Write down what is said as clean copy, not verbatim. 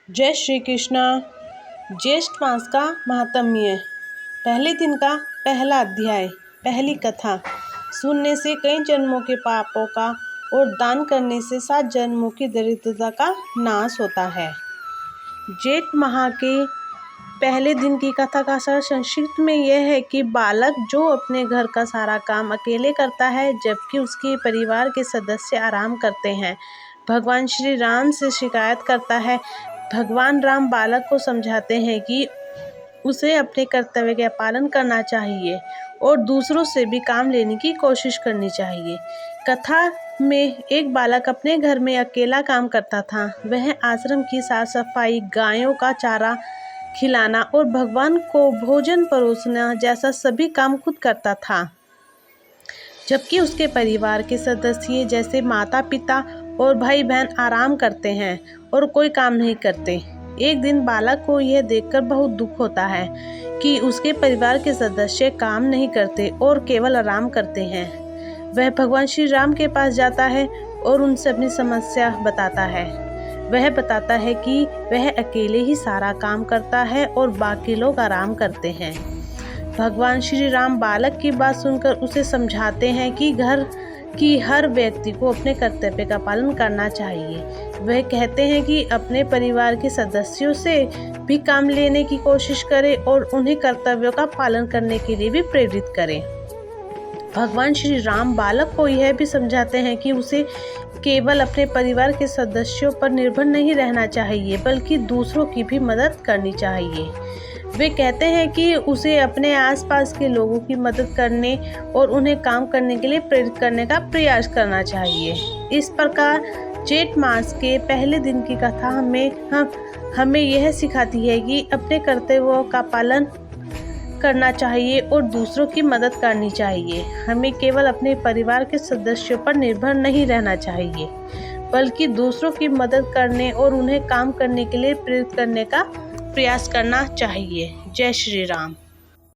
जय श्री कृष्णा। ज्येष्ठ मास का महात्म्य। पहले दिन का पहला अध्याय। पहली कथा। सुनने से कई जन्मों के पापों का और दान करने से 7 जन्मों की दरिद्रता का नाश होता है। जेठ माह के पहले दिन की कथा का सार संक्षिप्त में यह है कि बालक जो अपने घर का सारा काम अकेले करता है जबकि उसके परिवार के सदस्य आराम करते हैं, भगवान श्री राम से शिकायत करता है। भगवान राम बालक को समझाते हैं कि उसे अपने कर्तव्य का पालन करना चाहिए और दूसरों से भी काम लेने की कोशिश करनी चाहिए। कथा में एक बालक अपने घर में अकेला काम करता था। वह आश्रम की साफ सफाई, गायों का चारा खिलाना और भगवान को भोजन परोसना जैसा सभी काम खुद करता था, जबकि उसके परिवार के सदस्य जैसे माता पिता और भाई बहन आराम करते हैं और कोई काम नहीं करते। एक दिन बालक को यह देखकर बहुत दुख होता है कि उसके परिवार के सदस्य काम नहीं करते और केवल आराम करते हैं। वह भगवान श्री राम के पास जाता है और उनसे अपनी समस्या बताता है। वह बताता है कि वह अकेले ही सारा काम करता है और बाकी लोग आराम करते हैं। भगवान श्री राम बालक की बात सुनकर उसे समझाते हैं कि घर की हर व्यक्ति को अपने कर्तव्य का पालन करना चाहिए। वह कहते हैं कि अपने परिवार के सदस्यों से भी काम लेने की कोशिश करें और उन्हें कर्तव्यों का पालन करने के लिए भी प्रेरित करें। भगवान श्री राम बालक को यह भी समझाते हैं कि उसे केवल अपने परिवार के सदस्यों पर निर्भर नहीं रहना चाहिए बल्कि दूसरों की भी मदद करनी चाहिए। वे कहते हैं कि उसे अपने आसपास के लोगों की मदद करने और उन्हें काम करने के लिए प्रेरित करने का प्रयास करना चाहिए। इस प्रकार जेठ मास के पहले दिन की कथा हमें यह सिखाती है कि अपने कर्तव्यों का पालन करना चाहिए और दूसरों की मदद करनी चाहिए। हमें केवल अपने परिवार के सदस्यों पर निर्भर नहीं रहना चाहिए बल्कि दूसरों की मदद करने और उन्हें काम करने के लिए प्रेरित करने का प्रयास करना चाहिए। जय श्री राम।